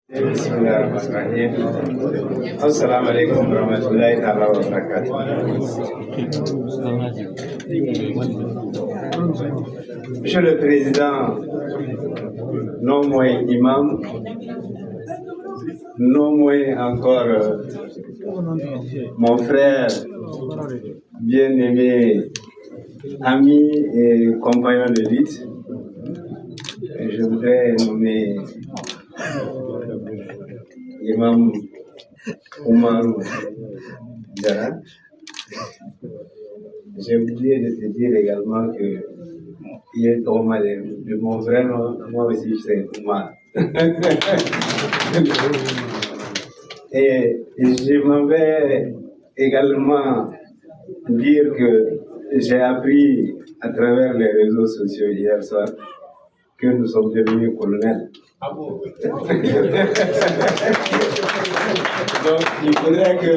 Bismillahirrahmanirrahim. Assalamu alaikum warahmatullahi ta'ala wa barakatuh. Monsieur le Président, non moins imam, non moins encore mon frère, bien-aimé, ami et compagnon de lutte, je voudrais nommer Imam Oumarou Dara. J'ai oublié de te dire également que il est Omar de mon vrai nom, moi aussi c'est Oumar. Et je m'en vais également dire que j'ai appris à travers les réseaux sociaux hier soir que nous sommes devenus colonels. Ah bon? Donc, il faudrait que,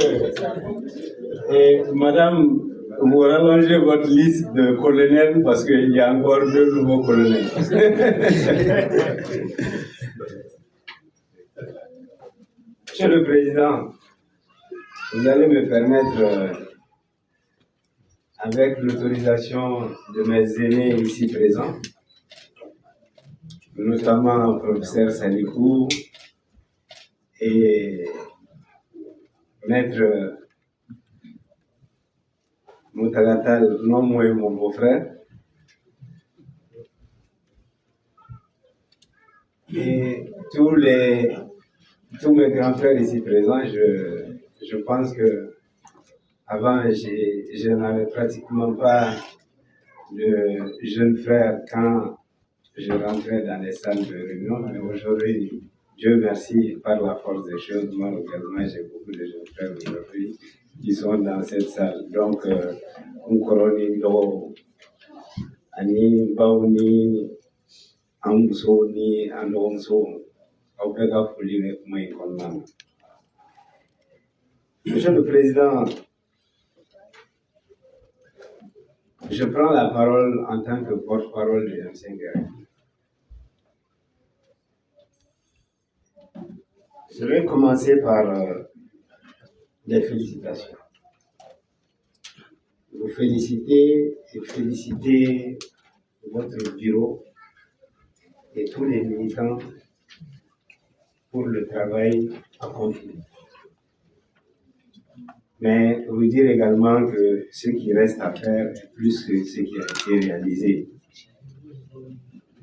madame, vous rallongez votre liste de colonels parce qu'il y a encore 2 nouveaux colonels. Monsieur le Président, vous allez me permettre, avec l'autorisation de mes aînés ici présents, notamment le professeur Salikou et maître Moutagatal, non moins mon beau-frère, et tous mes grands frères ici présents. Je pense que avant je n'avais pratiquement pas de jeunes frères quand je rentrais dans les salles de réunion, mais aujourd'hui, Dieu merci, par la force des choses, moi également j'ai beaucoup de jeunes frères aujourd'hui qui sont dans cette salle. Donc, Nkoroni Do, Ani Baouni, Amsouni, Andonso, Aubega Fouli, Maïkonan. Monsieur le Président, je prends la parole en tant que porte-parole de M5 Guerre. Je vais commencer par les félicitations. Vous féliciter et féliciter votre bureau et tous les militants pour le travail accompli. Mais vous dire également que ce qui reste à faire est plus que ce qui a été réalisé.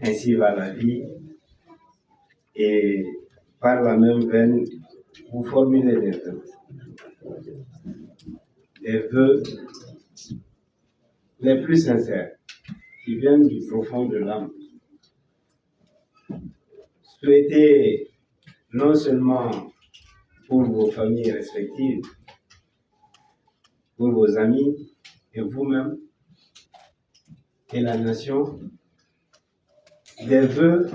Ainsi va la vie et par la même veine, vous formulez des vœux. Des vœux les plus sincères qui viennent du profond de l'âme. Souhaitez non seulement pour vos familles respectives, pour vos amis et vous-même et la nation, des vœux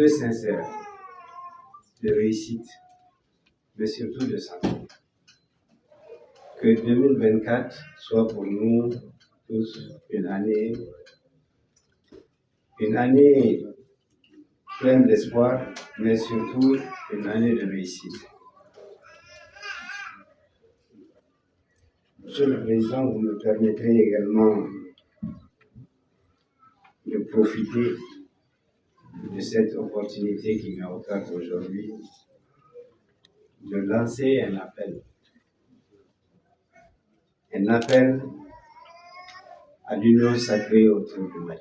sincères de réussite, mais surtout de santé. Que 2024 soit pour nous tous une année pleine d'espoir, mais surtout une année de réussite. Monsieur le Président, vous me permettrez également de profiter de cette opportunité qui m'est offerte aujourd'hui de lancer un appel à l'union sacrée autour du Mali.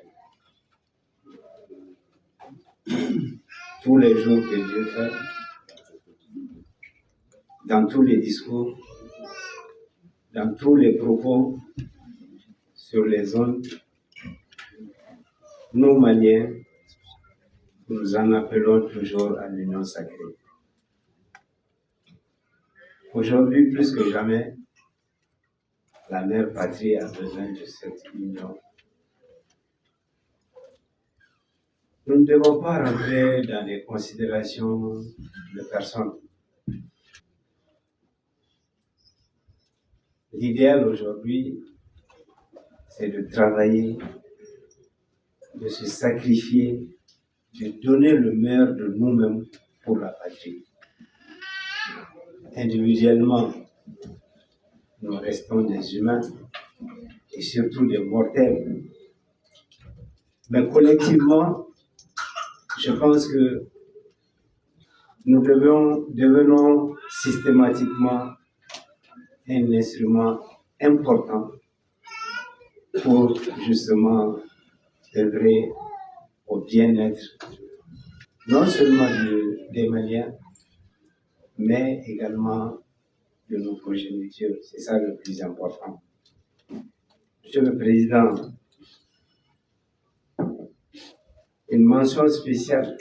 Tous les jours que Dieu fait, dans tous les discours, dans tous les propos sur les ondes, nous Maliens, nous en appelons toujours à l'union sacrée. Aujourd'hui, plus que jamais, la mère patrie a besoin de cette union. Nous ne devons pas rentrer dans des considérations de personnes. L'idéal aujourd'hui, c'est de travailler, de se sacrifier, de donner le meilleur de nous-mêmes pour la patrie. Individuellement, nous restons des humains et surtout des mortels. Mais collectivement, je pense que nous devenons systématiquement un instrument important pour justement œuvrer au bien-être, non seulement des Maliens, mais également de nos progénitures. C'est ça le plus important. Monsieur le Président, une mention spéciale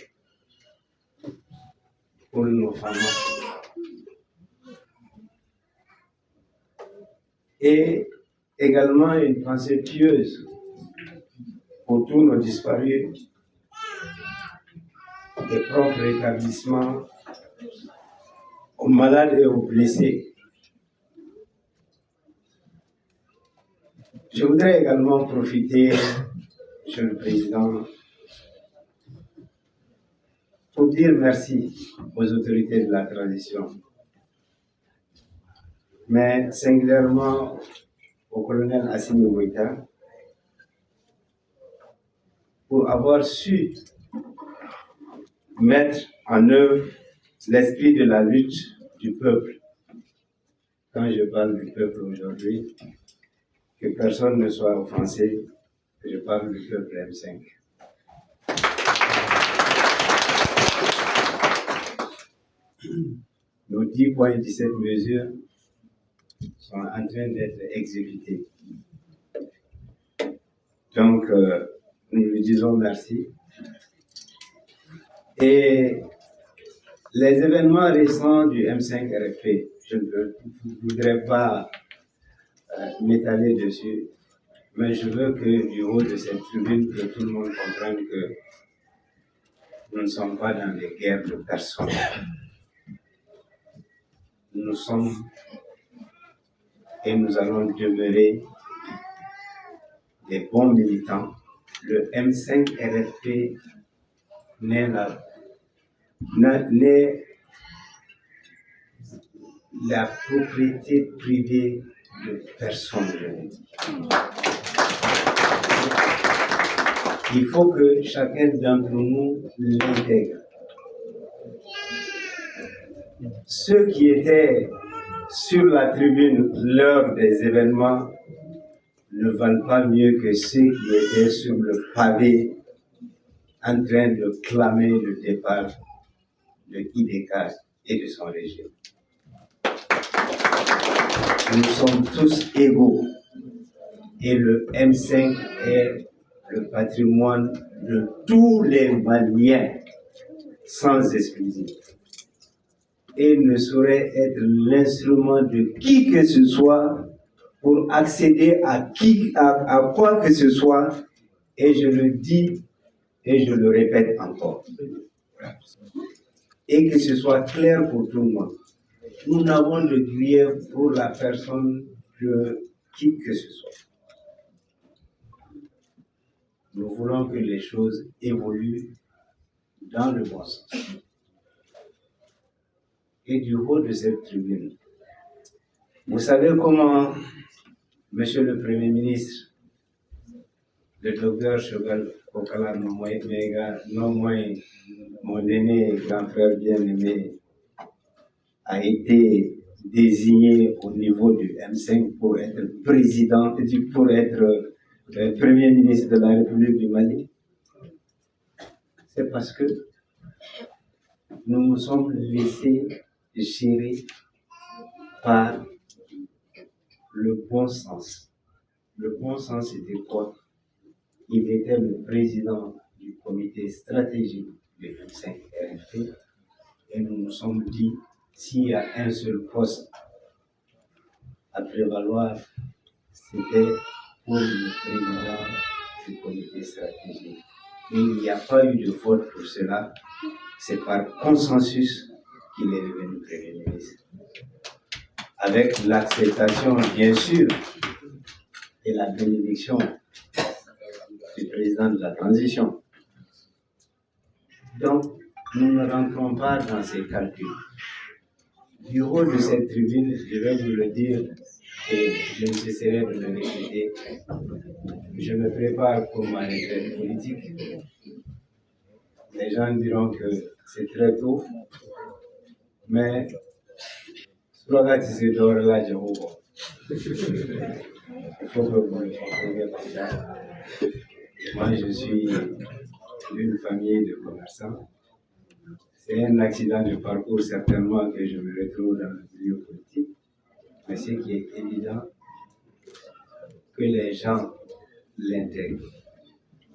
pour nos femmes et également une pensée pieuse pour tous nos disparus et propre rétablissement aux malades et aux blessés. Je voudrais également profiter, Monsieur le Président, pour dire merci aux autorités de la transition, mais singulièrement au colonel Assimi Goïta pour avoir su mettre en œuvre l'esprit de la lutte du peuple. Quand je parle du peuple aujourd'hui, que personne ne soit offensé, je parle du peuple M5. Nos 10 points, 17 mesures sont en train d'être exécutés. Donc, nous lui disons merci. Et les événements récents du M5 RFP, je ne voudrais pas m'étaler dessus, mais je veux que du haut de cette tribune, que tout le monde comprenne que nous ne sommes pas dans des guerres de personnes. Nous sommes et nous allons demeurer des bons militants. Le M5 RFP n'est la propriété privée de personne. Il faut que chacun d'entre nous l'intègre. Ceux qui étaient sur la tribune lors des événements ne valent pas mieux que ceux qui étaient sur le pavé en train de clamer le départ de IDK et de son régime. Nous sommes tous égaux et le M5 est le patrimoine de tous les Maliens sans exclusion et ne saurait être l'instrument de qui que ce soit pour accéder à quoi que ce soit, et je le dis et je le répète encore. Et que ce soit clair pour tout le monde. Nous n'avons de grief pour la personne de qui que ce soit. Nous voulons que les choses évoluent dans le bon sens. Et du haut de cette tribune, vous savez comment, Monsieur le Premier ministre, le docteur Choguel Kokala Mega, non moins mon aîné grand frère bien-aimé, a été désigné au niveau du M5 pour être président, pour être Premier ministre de la République du Mali. C'est parce que nous nous sommes laissés gérer par le bon sens. Le bon sens, c'était quoi? Il était le président du comité stratégique du M5 RFP et nous nous sommes dit, s'il y a un seul poste à prévaloir, c'était pour le président du comité stratégique. Et il n'y a pas eu de vote pour cela, c'est par consensus qu'il est devenu Premier ministre. Avec l'acceptation, bien sûr, et la bénédiction du président de la transition. Donc, nous ne rentrons pas dans ces calculs. Du haut de cette tribune, je vais vous le dire et je ne cesserai de le répéter. Je me prépare pour ma retraite politique. Les gens diront que c'est très tôt, mais il faut que vous le compreniez comme ça. Moi, je suis d'une famille de commerçants. C'est un accident de parcours certainement que je me retrouve dans le milieu politique. Mais ce qui est évident, que les gens l'intègrent.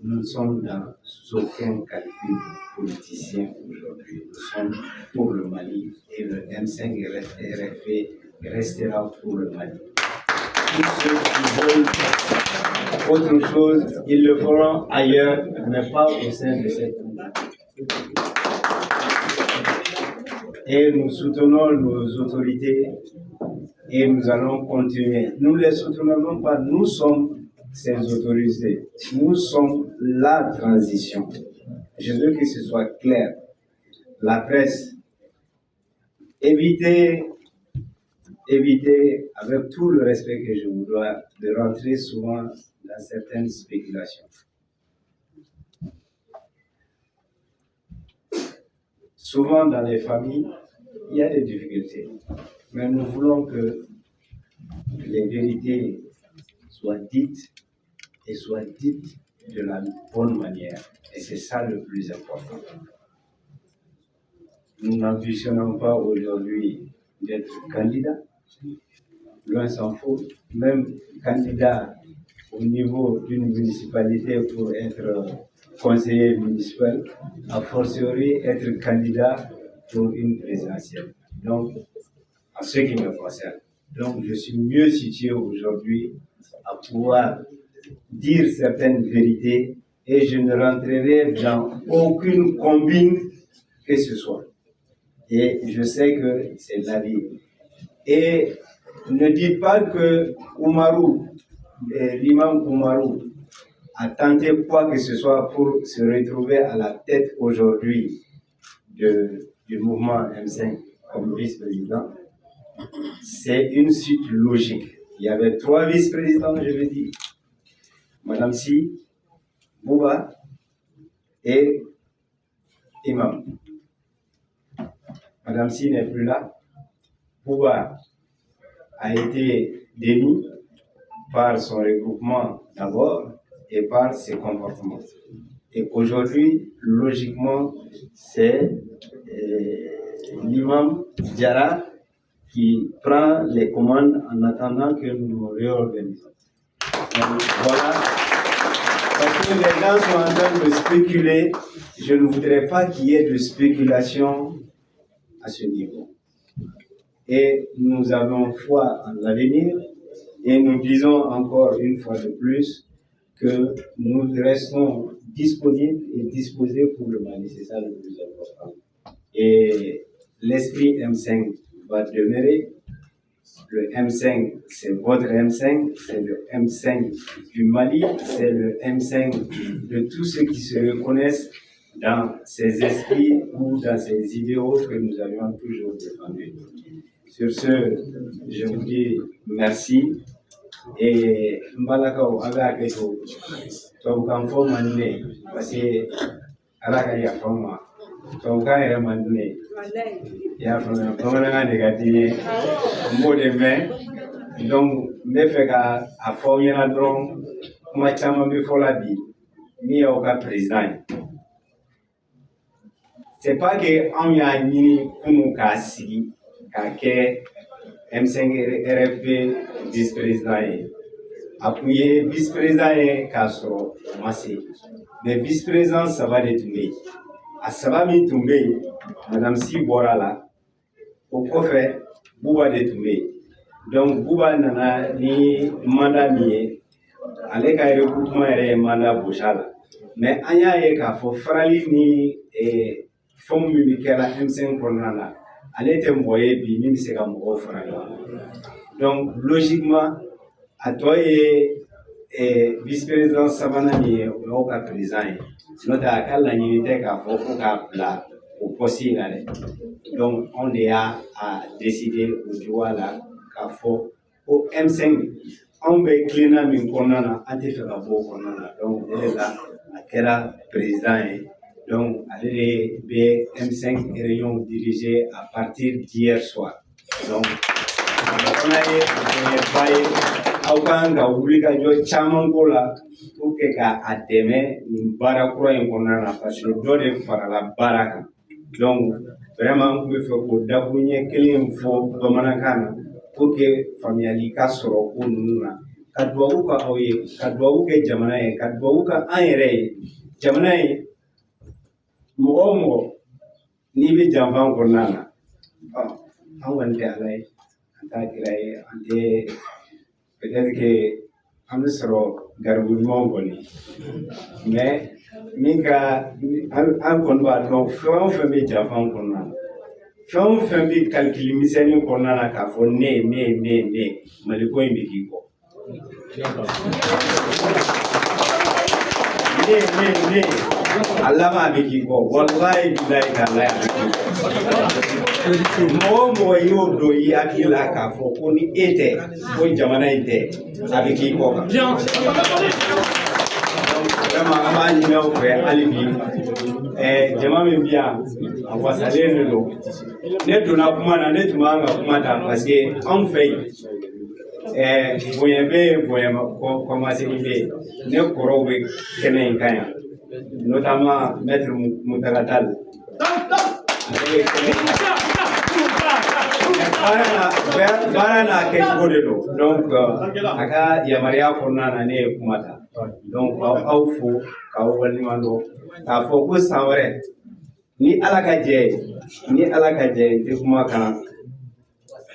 Nous ne sommes dans aucun calcul politicien aujourd'hui. Nous sommes pour le Mali et le M5 RFP restera pour le Mali. Tous ceux qui veulent autre chose, ils le feront ailleurs, mais pas au sein de cette communauté. Et nous soutenons nos autorités et nous allons continuer. Nous ne les soutenons pas, nous sommes ces autorités. Nous sommes la transition. Je veux que ce soit clair. La presse, évitez, avec tout le respect que je vous dois, de rentrer souvent dans certaines spéculations. Souvent dans les familles, il y a des difficultés, mais nous voulons que les vérités soient dites et soient dites de la bonne manière. Et c'est ça le plus important. Nous n'ambitionnons pas aujourd'hui d'être candidats, loin s'en faut, même candidat au niveau d'une municipalité pour être conseiller municipal, a fortiori être candidat pour une présidentielle. Donc, en ce qui me concerne. Donc, je suis mieux situé aujourd'hui à pouvoir dire certaines vérités et je ne rentrerai dans aucune combine que ce soit. Et je sais que c'est la vie. Et ne dites pas que l'imam Oumarou, a tenté quoi que ce soit pour se retrouver à la tête aujourd'hui du mouvement M5 comme vice-président. C'est une suite logique. Il y avait 3 vice-présidents, je veux dire. Madame Si, Bouba et Imam. Madame Si n'est plus là. Bouba a été démis par son regroupement d'abord et par ses comportements. Et aujourd'hui, logiquement, c'est l'imam Diarra qui prend les commandes en attendant que nous nous réorganisons. Donc, voilà. Parce que les gens sont en train de spéculer, je ne voudrais pas qu'il y ait de spéculation à ce niveau. Et nous avons foi en l'avenir et nous disons encore une fois de plus que nous restons disponibles et disposés pour le Mali. C'est ça le plus important. Et l'esprit M5 va demeurer. Le M5, c'est votre M5, c'est le M5 du Mali, c'est le M5 de tous ceux qui se reconnaissent dans ces esprits ou dans ces idéaux que nous avions toujours défendus. Sur ce, je vous dis merci. Et Mbalakao, avec donc en forme parce que Alaka y a forme, donc quand il est mandé, il y a forme, comme on a négatif, mot de main, donc me fait qu'à former un drone, moi chama me faut la vie, ni au cas président. C'est pas que on y a ni comme kasi, qu'à M5 RFP vice-président. Appuyé vice-président et Castro, Massé. Mais vice-président, ça va détourner. À ça va me tomber, Madame Si Borala, au coffre, Bouba détourner. Donc, Bouba nana ni mandat mié, avec un regroupement et mandat Bouchala. Mais Anya et Kafo, Frali ni Fom Mimikela M5 Pronana, elle était envoyée, puis même c'est comme Frali. Donc, logiquement, à toi et vice-président Savana ni au cas président, notre accal la unité qu'a fait au cas là au poste in na dɛ. Donc anw de y'a décider o cogoya la k'a fɔ ko M5 anw bɛ kilenna min kɔnɔna na an tɛ fɛ ka bɔ o kɔnɔna na. Donc o de la a kɛra président ye. Donc ale de bɛ M5 réunion dirigée à partir d'hier soir. Donc fana ye ba ye aw kan ka wuli ka jɔ caman ko la pour que ka a dɛmɛ nin baara kura in kɔnɔna na parce que dɔ de farala baara kan. Donc vraiment n tun bɛ fɛ k'o dakuruɲɛ kelen fɔ bamanankan na pour que faamuyali ka sɔrɔ ko ninnu na. Ka duwawu kɛ aw ye, ka duwawu kɛ jamana ye, ka duwawu kɛ an yɛrɛ ye. Jamana in mɔgɔ o mɔgɔ n'i bɛ janfa kɔnɔna na an kɔni tɛ Ala ye. T'a kira ye an tɛ peut-être que an bɛ sɔrɔ garibu ɲumanw kɔni mais min ka an kɔni b'a dɔn fɛn o fɛn bɛ janfa kɔnɔna na fɛn o fɛn bɛ calcul misɛnnin kɔnɔna na k'a fɔ ne Mali ko in bɛ k'i kɔ ne a laban bɛ k'i kɔ walahi bilahi talahi a bɛ k'i kɔ. Mɔgɔ o mɔgɔ y'o dɔn i hakili la k'a fɔ ko ni e tɛ ko jamana in tɛ a bɛ k'i kɔ kan. Vraiment an b'a ɲini aw fɛ hali bi jama min bɛ yan a wasalen de don. Ne donna kuma na ne tun b'an ka kuma ta parce que anw fɛ yen bonya bɛ yen bonya kɔmasegin bɛ yen ne kɔrɔw bɛ kɛnɛ in kan yan notamment maître Muntaka Tall. Baara n'a kɛcogo de don donc a ka yamaruya kɔnɔna na ne ye kuma ta donc aw fo k'aw waleɲuman dɔn k'a fɔ ko san wɛrɛ ni Ala ka jɛ ye n tɛ kuma kan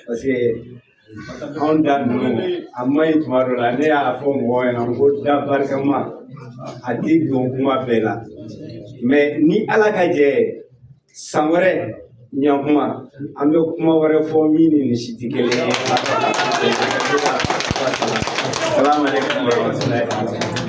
parce que anw da ninnu a maɲi tuma dɔ la ne y'a fɔ mɔgɔw ɲɛna ko da barikama a tɛ don kuma bɛɛ la mais ni Ala ka jɛ ye san wɛrɛ ɲakuma an bɛ kuma wɛrɛ fɔ min ni nin si tɛ kelen ye. Salamu alaikum warahmatullahi wabarakatuh.